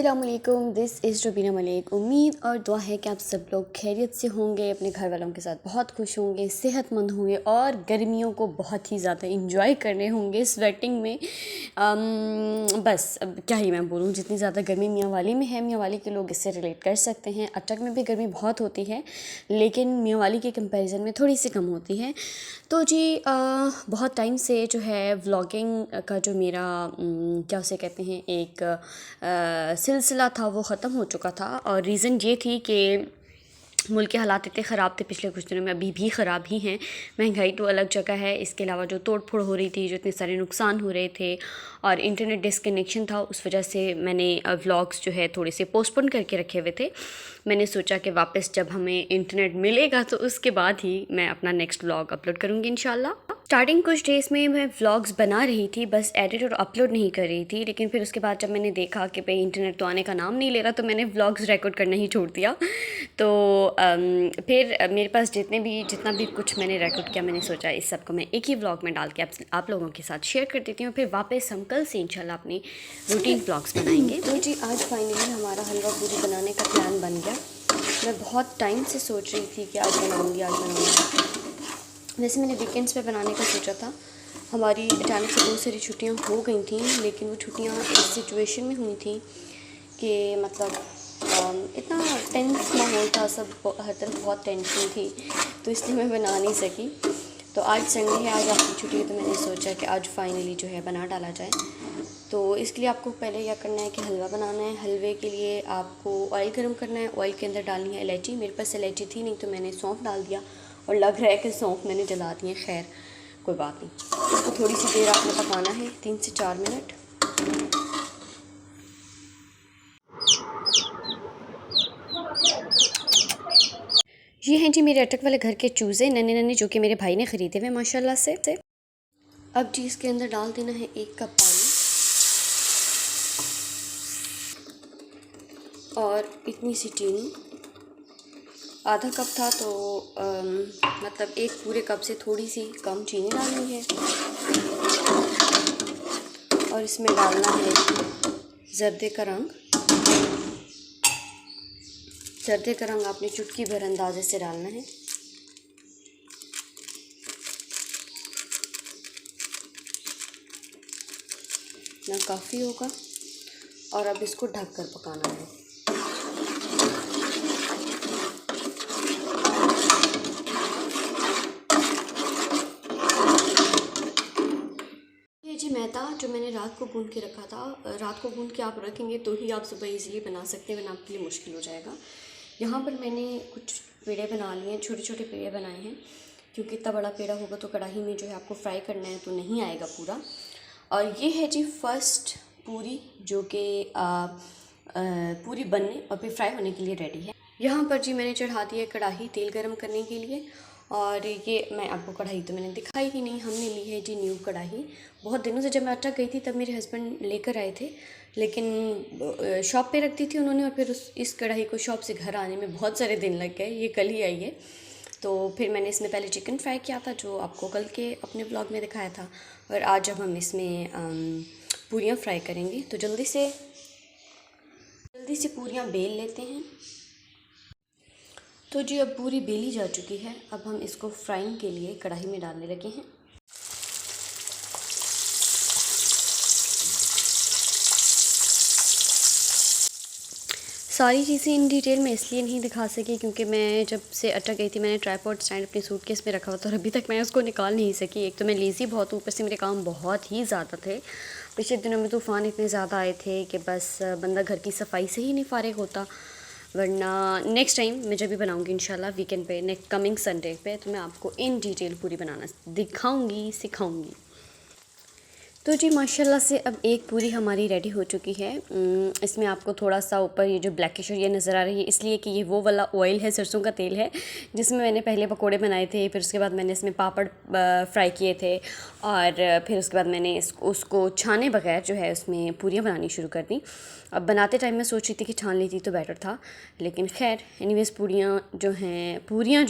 अस्सलामुअलैकुम, this is Rubina Malik. उम्मीद और दुआ है कि आप सब लोग खैरियत से होंगे, अपने घर वालों के साथ बहुत खुश होंगे, सेहतमंद होंगे और गर्मियों को बहुत ही ज़्यादा इंजॉय करने होंगे स्वेटिंग में। बस अब क्या ही मैं बोलूँ, जितनी ज़्यादा गर्मी मियाँ वाली में है, मियाँ वाली के लोग इससे रिलेट कर सकते हैं। अटक में भी गर्मी बहुत होती है, लेकिन मियाँ वाली के कंपैरिजन में थोड़ी सी कम होती है। तो जी बहुत टाइम से जो है व्लॉगिंग का जो मेरा क्या उसे कहते हैं एक सिलसिला था वो ख़त्म हो चुका था। और रीज़न ये थी कि मुल्क के हालात इतने ख़राब थे पिछले कुछ दिनों में, अभी भी ख़राब ही हैं। महंगाई तो अलग जगह है, इसके अलावा जो तोड़ फोड़ हो रही थी, जो इतने सारे नुकसान हो रहे थे और इंटरनेट डिसकनेक्शन था, उस वजह से मैंने व्लॉग्स जो है थोड़े से पोस्टपोन करके रखे हुए थे। मैंने सोचा कि वापस जब हमें इंटरनेट मिलेगा तो उसके बाद ही मैं अपना नेक्स्ट व्लॉग अपलोड करूँगी इंशाल्लाह। स्टार्टिंग कुछ डेज़ में मैं व्लॉग्स बना रही थी, बस एडिट और अपलोड नहीं कर रही थी। लेकिन फिर उसके बाद जब मैंने देखा कि भाई इंटरनेट तो आने का नाम नहीं ले रहा, तो मैंने व्लॉग्स रिकॉर्ड करना ही छोड़ दिया। तो फिर मेरे पास जितना भी कुछ मैंने रिकॉर्ड किया, मैंने सोचा इस सब को मैं एक ही व्लॉग में डाल के आप लोगों के साथ शेयर कर देती हूँ। फिर वापस हम कल से इंशाल्लाह अपनी रूटीन व्लॉग्स बनाएंगे। तो जी आज फाइनली हमारा हलवा पूरी बनाने का प्लान बन गया। मैं बहुत टाइम से सोच रही थी कि आज बनाऊँगी। वैसे मैंने वीकेंड्स पे बनाने का सोचा था, हमारी अचानक से बहुत सारी छुट्टियां हो गई थी, लेकिन वो छुट्टियां इस सिचुएशन में हुई थी कि मतलब इतना टेंस माहौल था, सब हर तरफ बहुत टेंशन थी, तो इसलिए मैं बना नहीं सकी। तो आज संडे है, आज आपकी छुट्टी है, तो मैंने सोचा कि आज फाइनली जो है बना डाला जाए। तो इसके लिए आपको पहले क्या करना है कि हलवा बनाना है। हलवे के लिए आपको ऑयल गर्म करना है, ऑयल के अंदर डालनी है इलायची। मेरे पास इलायची थी नहीं, तो मैंने सौंफ डाल दिया और लग रहा है कि सौंफ मैंने जला दी है। खैर कोई बात नहीं, इसको थोड़ी सी देर आपने पकाना है, 3 से 4 मिनट। ये हैं जी मेरे अटक वाले घर के चूज़े, नन्हे नन्हे, जो कि मेरे भाई ने ख़रीदे हुए माशाल्लाह से। अब जी इसके अंदर डाल देना है 1 कप पानी और इतनी सी चीनी। आधा कप था तो मतलब 1 पूरे कप से थोड़ी सी कम चीनी डालनी है। और इसमें डालना है ज़र्दे का रंग। ज़र्दे का रंग आपने चुटकी भर अंदाजे से डालना है। ना काफ़ी होगा। और अब इसको ढक कर पकाना है। ये जी मैदा जो मैंने रात को गूंद के रखा था, रात को गूंद के आप रखेंगे तो ही आप सुबह इजीली बना सकते हैं, वरना आपके लिए मुश्किल हो जाएगा। यहाँ पर मैंने कुछ पेड़े बना लिए हैं, छोटे छोटे पेड़े बनाए हैं, क्योंकि इतना बड़ा पेड़ा होगा तो कढ़ाई में जो है आपको फ्राई करना है तो नहीं आएगा पूरा। और ये है जी फर्स्ट पूरी, जो कि पूरी बनने और फिर फ्राई होने के लिए रेडी है। यहाँ पर जी मैंने चढ़ा दी है कढ़ाई तेल गरम करने के लिए। और ये मैं आपको कढ़ाई तो मैंने दिखाई ही नहीं, हमने ली है जी न्यू कढ़ाई। बहुत दिनों से जब मैं अटक गई थी तब मेरे हस्बैंड लेकर आए थे, लेकिन शॉप पे रख दी थी उन्होंने, और फिर इस कढ़ाई को शॉप से घर आने में बहुत सारे दिन लग गए। ये कल ही आई है। तो फिर मैंने इसमें पहले चिकन फ्राई किया था, जो आपको कल के अपने ब्लॉग में दिखाया था, और आज जब हम इसमें पूरियाँ फ्राई करेंगे तो जल्दी से पूरियाँ बेल लेते हैं। तो जी अब पूरी बेली जा चुकी है, अब हम इसको फ्राइंग के लिए कढ़ाई में डालने लगे हैं। सारी चीज़ें इन डिटेल में इसलिए नहीं दिखा सकी क्योंकि मैं जब से अटक गई थी, मैंने ट्राइपॉड स्टैंड अपने सूटकेस में रखा हुआ था और अभी तक मैं उसको निकाल नहीं सकी। एक तो मैं लेज़ी बहुत हूँ, ऊपर से मेरे काम बहुत ही ज़्यादा थे। पिछले दिनों में तूफ़ान इतने ज़्यादा आए थे कि बस बंदा घर की सफाई से ही नहीं फारिग होता। वरना नेक्स्ट टाइम मैं जब भी बनाऊँगी इंशाल्लाह वीकेंड पे, नेक्स्ट कमिंग संडे पे, तो मैं आपको इन डिटेल पूरी बनाना दिखाऊँगी, सिखाऊँगी। तो जी माशाल्लाह से अब एक पूरी हमारी रेडी हो चुकी है। इसमें आपको थोड़ा सा ऊपर ये जो ब्लैकिश ये नज़र आ रही है, इसलिए कि ये वो वाला ऑयल है, सरसों का तेल है, जिसमें मैंने पहले पकोड़े बनाए थे। फिर उसके बाद मैंने इसमें पापड़ फ्राई किए थे, और फिर उसके बाद मैंने उसको छाने बगैर जो है उसमें पूरियाँ बनानी शुरू कर दी। अब बनाते टाइम मैं सोच रही थी कि छान लेती तो बेटर था, लेकिन खैर एनीवेज़ पूरियाँ जो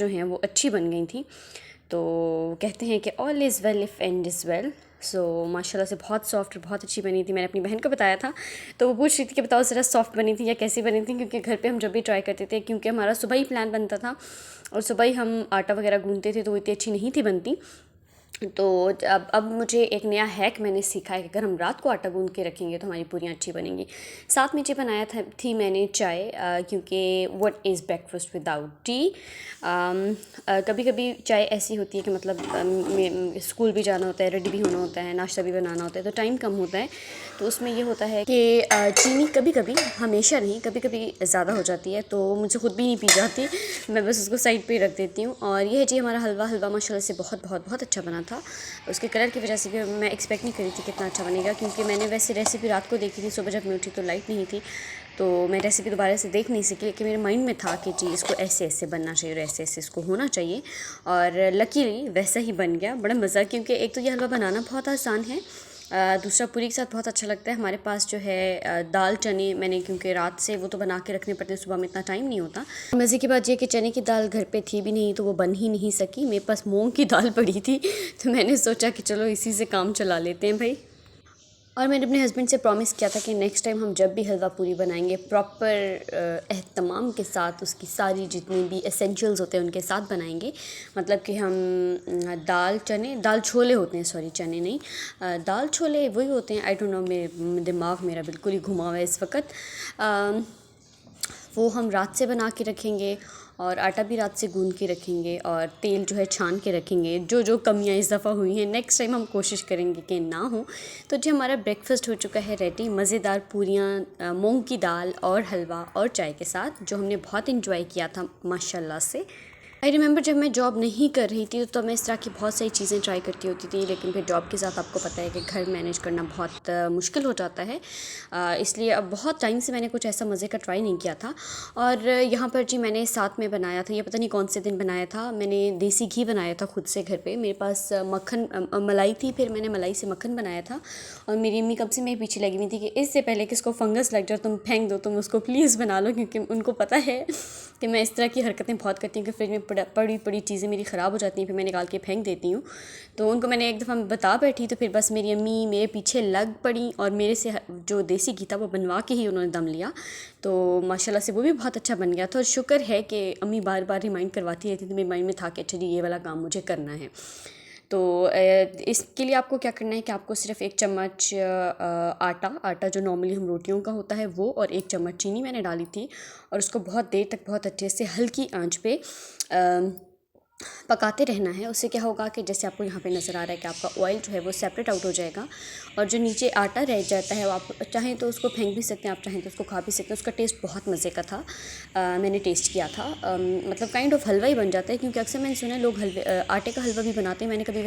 हैं वो अच्छी बन गई थी। तो कहते हैं कि all is well if end is well. So माशाल्लाह से बहुत सॉफ्ट और बहुत अच्छी बनी थी। मैंने अपनी बहन को बताया था तो वो पूछ रही थी कि बताओ ज़रा सॉफ्ट बनी थी या कैसी बनी थी, क्योंकि घर पे हम जब भी ट्राई करते थे, क्योंकि हमारा सुबह ही प्लान बनता था और सुबह ही हम आटा वगैरह गूँधते थे, तो वो इतनी अच्छी नहीं थी बनती। तो अब मुझे एक नया हैक मैंने सीखा है कि अगर हम रात को आटा गूँध के रखेंगे तो हमारी पूरियाँ अच्छी बनेंगी। साथ में जी बनाया थी मैंने चाय, क्योंकि what is breakfast without T. कभी कभी चाय ऐसी होती है कि मतलब स्कूल भी जाना होता है, रेडी भी होना होता है, नाश्ता भी बनाना होता है, तो टाइम कम होता है। तो उसमें ये होता है कि चीनी कभी कभी, हमेशा नहीं, कभी कभी ज़्यादा हो जाती है, तो मुझे खुद भी नहीं पी जाती, मैं बस उसको साइड पे ही रख देती हूँ। और ये है जी हमारा हलवा माशाल्लाह से बहुत बहुत बहुत अच्छा बना था। उसके कलर की वजह से भी मैं एक्सपेक्ट नहीं करी थी कितना अच्छा बनेगा, क्योंकि मैंने वैसे रेसिपी रात को देखी थी, सुबह जब मैं उठी तो लाइट नहीं थी, तो मैं रेसिपी दोबारा से देख नहीं सकी, लेकिन मेरे माइंड में था कि जी इसको ऐसे ऐसे बनना चाहिए और ऐसे ऐसे इसको होना चाहिए, और लकीली वैसा ही बन गया। बड़ा मज़ा, क्योंकि एक तो ये हलवा बनाना बहुत आसान है, दूसरा पूरी के साथ बहुत अच्छा लगता है। हमारे पास जो है दाल चने मैंने, क्योंकि रात से वो तो बना के रखने पड़ते हैं, सुबह में इतना टाइम नहीं होता। मज़े की बात ये कि चने की दाल घर पे थी भी नहीं, तो वो बन ही नहीं सकी। मेरे पास मूंग की दाल पड़ी थी, तो मैंने सोचा कि चलो इसी से काम चला लेते हैं भाई। और मैंने अपने हस्बैंड से प्रॉमिस किया था कि नेक्स्ट टाइम हम जब भी हलवा पूरी बनाएंगे प्रॉपर एहतमाम के साथ, उसकी सारी जितनी भी एसेंशियल्स होते हैं उनके साथ बनाएंगे। मतलब कि हम दाल छोले होते हैं, सॉरी चने नहीं, दाल छोले वही होते हैं। आई डोंट नो, मेरे दिमाग मेरा बिल्कुल ही घुमा हुआ है इस वक्त। वो हम रात से बना के रखेंगे और आटा भी रात से गूंद के रखेंगे और तेल जो है छान के रखेंगे। जो जो कमियां इस दफ़ा हुई हैं नेक्स्ट टाइम हम कोशिश करेंगे कि ना हो। तो जी हमारा ब्रेकफास्ट हो चुका है रेडी, मज़ेदार पूरियाँ, मूंग की दाल और हलवा और चाय के साथ, जो हमने बहुत इंजॉय किया था माशाल्लाह से। आई रिमेंबर जब मैं जॉब नहीं कर रही थी तो मैं इस तरह की बहुत सारी चीज़ें ट्राई करती होती थी, लेकिन फिर जॉब के साथ आपको पता है कि घर मैनेज करना बहुत मुश्किल हो जाता है, इसलिए अब बहुत टाइम से मैंने कुछ ऐसा मज़े का ट्राई नहीं किया था। और यहाँ पर जी मैंने साथ में बनाया था, ये पता नहीं कौन से दिन बनाया था, मैंने देसी घी बनाया था खुद से घर पे। मेरे पास मलाई थी, फिर मैंने मलाई से मक्खन बनाया था। और मेरी अम्मी कब से मेरे पीछे लगी हुई थी कि इससे पहले कि इसको फंगस लग जाए तुम फेंक दो, तुम उसको प्लीज़ बना लो, क्योंकि उनको पता है कि मैं इस तरह की हरकतें बहुत करती हूँ कि फ्रिज में पड़ी चीज़ें मेरी ख़राब हो जाती हैं, फिर मैं निकाल के फेंक देती हूँ। तो उनको मैंने एक दफ़ा बता बैठी, तो फिर बस मेरी अम्मी मेरे पीछे लग पड़ी और मेरे से जो देसी घी था वो बनवा के ही उन्होंने दम लिया। तो माशाल्लाह से वो भी बहुत अच्छा बन गया था। और शुक्र है कि अम्मी बार बार रिमाइंड करवाती रहती थी, मेरे माइंड में था कि अच्छा जी ये वाला काम मुझे करना है। तो इसके लिए आपको क्या करना है कि आपको सिर्फ 1 चम्मच आटा जो नॉर्मली हम रोटियों का होता है वो, और 1 चम्मच चीनी मैंने डाली थी, और उसको बहुत देर तक बहुत अच्छे से हल्की आंच पे पकाते रहना है। उससे क्या होगा कि जैसे आपको यहाँ पे नज़र आ रहा है कि आपका ऑयल जो है वो सेपरेट आउट हो जाएगा, और जो नीचे आटा रह जाता है वो आप चाहें तो उसको फेंक भी सकते हैं, आप चाहें तो उसको खा भी सकते हैं। उसका टेस्ट बहुत मज़े का था, मैंने टेस्ट किया था। मतलब काइंड ऑफ हलवा ही बन जाता है, क्योंकि अक्सर मैंने सुना है लोग आटे का हलवा भी बनाते हैं, मैंने कभी